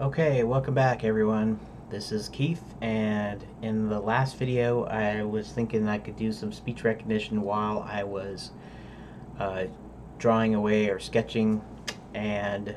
Okay, welcome back everyone. This is Keith, and in the last video I was thinking I could do some speech recognition while I was uh, drawing away or sketching, and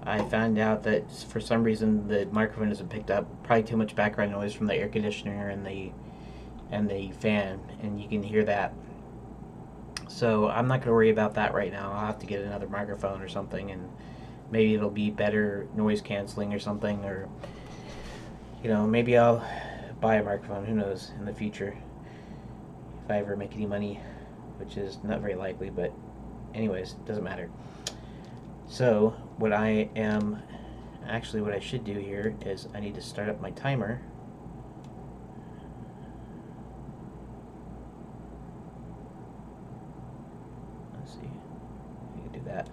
I found out that for some reason the microphone isn't picked up. Probably too much background noise from the air conditioner and the fan, and you can hear that. So I'm not going to worry about that right now. I'll have to get another microphone or something, and maybe it'll be better noise canceling or something, or maybe I'll buy a microphone. Who knows in the future if I ever make any money, which is not very likely. But anyways, doesn't matter. So what I should do here is I need to start up my timer. Let's see, I can do that,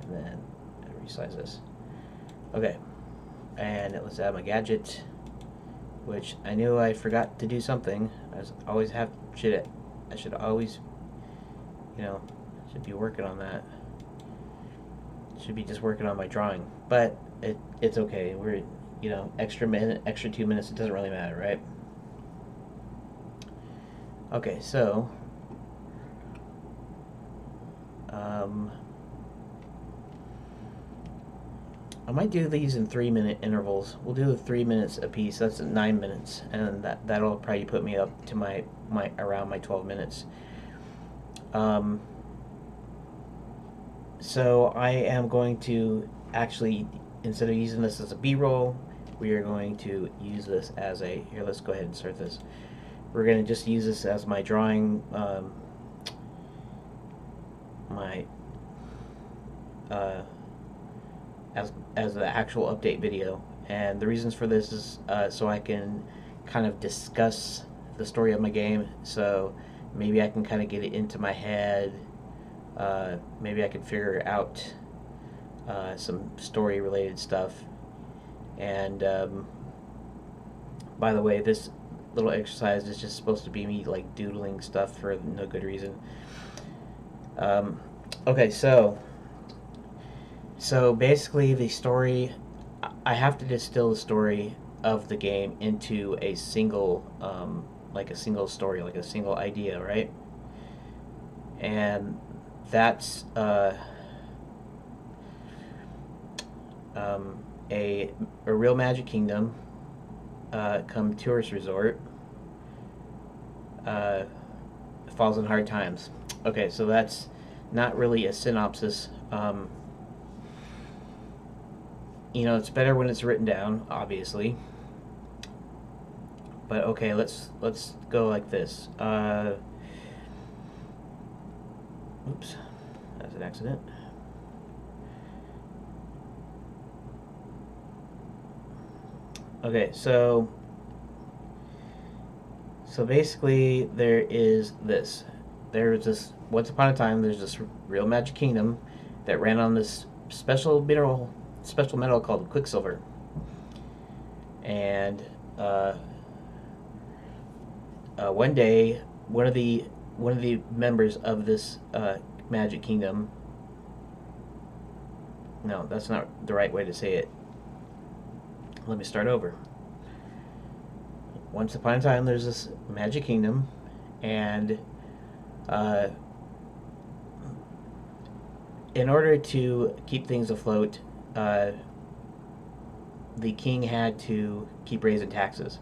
and then resize this. Okay, and let's add my gadget, which I knew I forgot to do something. I always have I should always, should be working on that. Should be just working on my drawing, but it's okay. We're extra minute, extra 2 minutes. It doesn't really matter, right? Okay, so I might do these in 3-minute intervals. We'll do 3 minutes a piece. That's 9 minutes, and that'll probably put me up to my around my 12 minutes. So I am going to actually, instead of using this as a B-roll, we are going to use this as a, here, let's go ahead and start this. We're going to just use this as my drawing, as the actual update video. And the reasons for this is so I can kind of discuss the story of my game. So maybe I can kind of get it into my head. Maybe I can figure out some story related stuff. And by the way, this little exercise is just supposed to be me like doodling stuff for no good reason. Okay, so basically the story, I have to distill the story of the game into a single like a single story, like a single idea, right? And that's a real Magic Kingdom come tourist resort falls in hard times. Okay, so that's not really a synopsis. It's better when it's written down, obviously. But okay, let's go like this. Oops, that's an accident. Okay, so basically there's this once upon a time there's this real Magic Kingdom that ran on this special metal called Quicksilver. And one day one of the members of this Magic Kingdom, no, that's not the right way to say it. Let me start over. Once upon a time there's this Magic Kingdom, and in order to keep things afloat, the king had to keep raising taxes.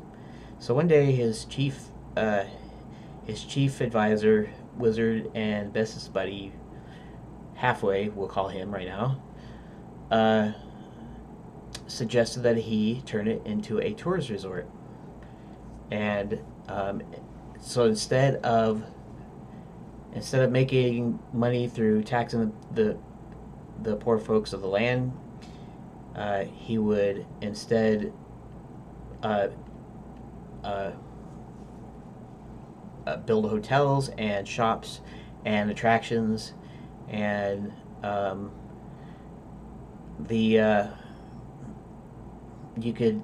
So one day his chief advisor, wizard, and bestest buddy, halfway, we'll call him right now, suggested that he turn it into a tourist resort. And so instead of making money through taxing the poor folks of the land, he would instead build hotels and shops and attractions, and you could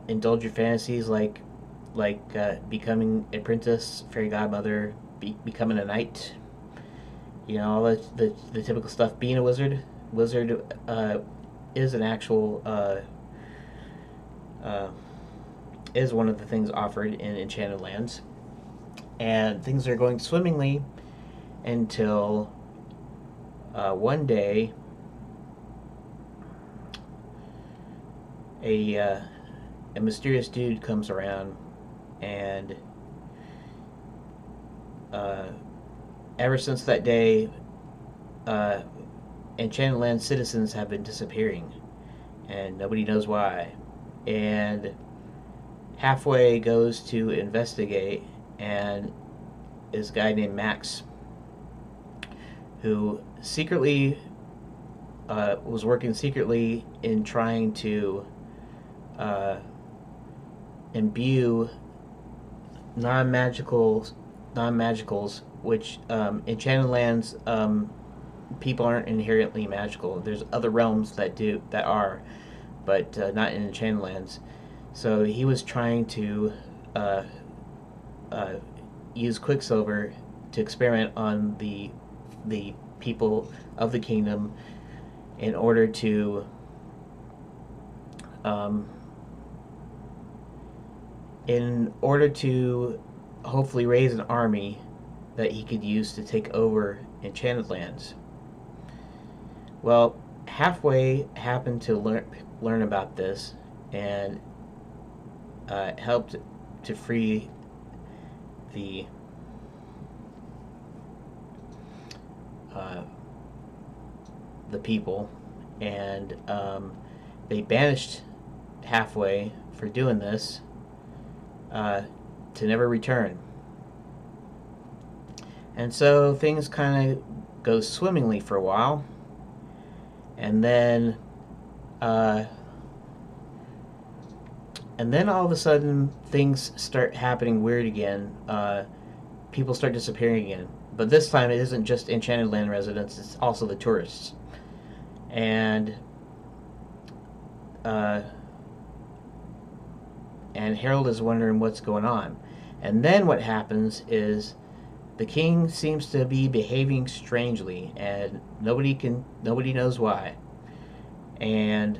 indulge your fantasies like becoming a princess, fairy godmother, becoming a knight, all the typical stuff. Being a wizard is an actual is one of the things offered in Enchanted Lands, and things are going swimmingly until one day a mysterious dude comes around, and ever since that day, Enchanted Land citizens have been disappearing, and nobody knows why. And Halfway goes to investigate, and is a guy named Max, who secretly was working secretly in trying to imbue non-magicals, which Enchanted Lands people aren't inherently magical. There's other realms that are, but not in Enchanted Lands. So he was trying to use Quicksilver to experiment on the people of the kingdom in order to hopefully raise an army that he could use to take over Enchanted Lands. Well, Halfway happened to learn about this, and helped to free the people, and they banished Halfway for doing this, to never return. And so things kind of go swimmingly for a while, and then all of a sudden things start happening weird again. People start disappearing again, but this time it isn't just Enchanted Land residents, it's also the tourists. And Harold is wondering what's going on. And then what happens is the king seems to be behaving strangely, and nobody knows why. And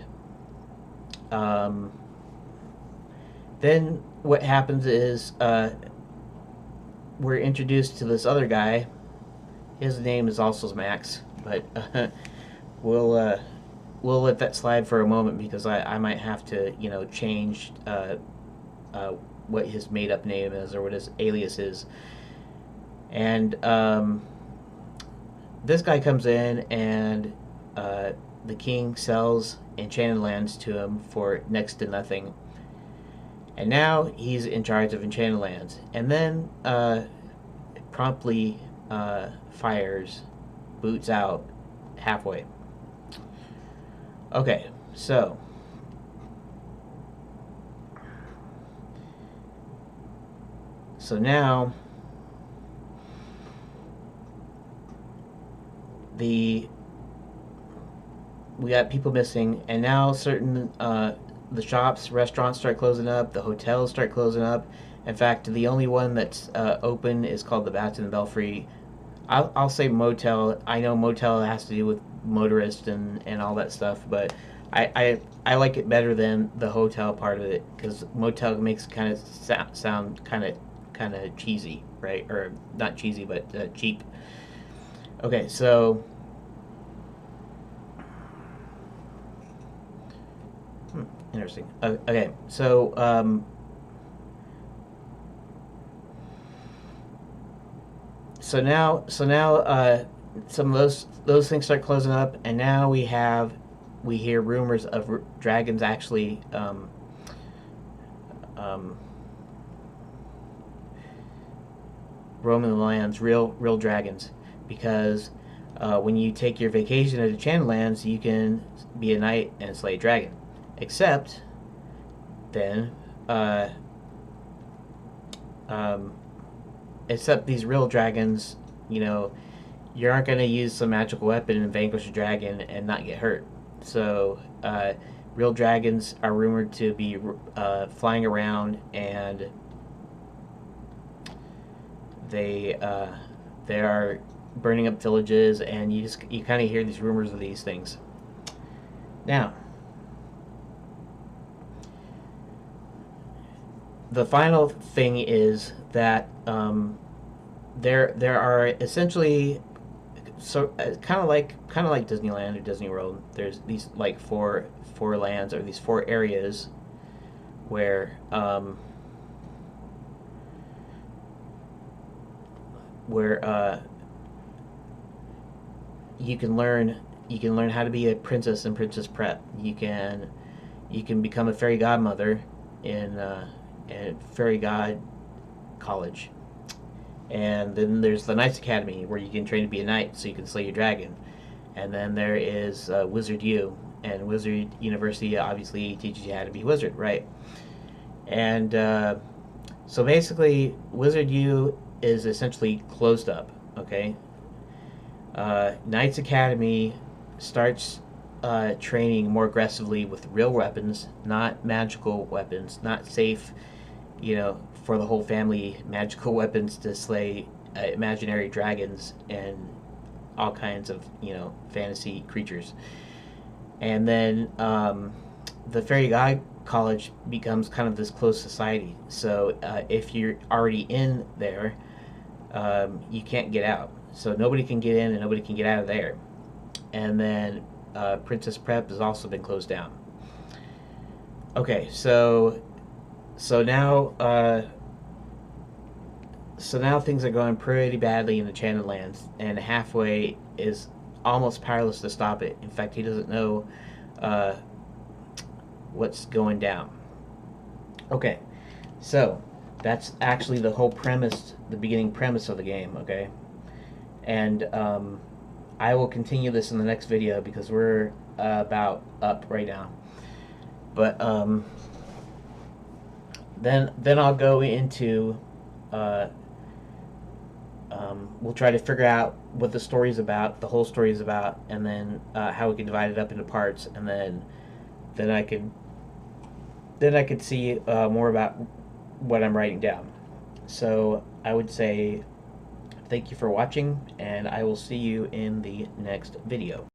then what happens is we're introduced to this other guy. His name is also Max, but we'll let that slide for a moment, because I might have to change what his made-up name is, or what his alias is. And this guy comes in, and the king sells Enchanted Lands to him for next to nothing. And now he's in charge of Enchanted Lands. And then promptly boots out Halfway. Okay, so now we got people missing, and now certain the shops, restaurants start closing up, the hotels start closing up. In fact, the only one that's open is called the Bats and the Belfry. I'll say motel. I know motel has to do with motorists and all that stuff, but I like it better than the hotel part of it, because motel makes kind of sound kind of cheesy, right? Or not cheesy, but cheap. Okay, so interesting. Okay, so now some of those things start closing up, and now we hear rumors of dragons actually roaming the lands, real dragons, because when you take your vacation at Enchanted Lands, you can be a knight and slay a dragon. Except then except these real dragons, you aren't going to use some magical weapon and vanquish a dragon and not get hurt. So real dragons are rumored to be flying around, and they are burning up villages, and you kind of hear these rumors of these things. Now, the final thing is that there are essentially, so kind of like Disneyland or Disney World. There's these like four lands, or these four areas where where you can learn how to be a princess in Princess Prep. You can become a fairy godmother in fairy god college. And then there's the Knights Academy, where you can train to be a knight so you can slay your dragon. And then there is Wizard U, and Wizard University obviously teaches you how to be a wizard, right? And so basically, Wizard U is essentially closed up. Okay, Knights Academy starts training more aggressively with real weapons, not magical weapons, not safe, for the whole family magical weapons to slay imaginary dragons and all kinds of, fantasy creatures. And then the Fairy God College becomes kind of this closed society. So if you're already in there, you can't get out. So nobody can get in and nobody can get out of there. And then Princess Prep has also been closed down. Okay, so now things are going pretty badly in Enchanted Lands, and Halfway is almost powerless to stop it. In fact, he doesn't know what's going down. Okay, so that's actually the whole premise, the beginning premise of the game, okay? And I will continue this in the next video because we're about up right now. But then I'll go into we'll try to figure out what the story's about, the whole story is about, and then how we can divide it up into parts, and then I could see more about what I'm writing down. So I would say thank you for watching, and I will see you in the next video.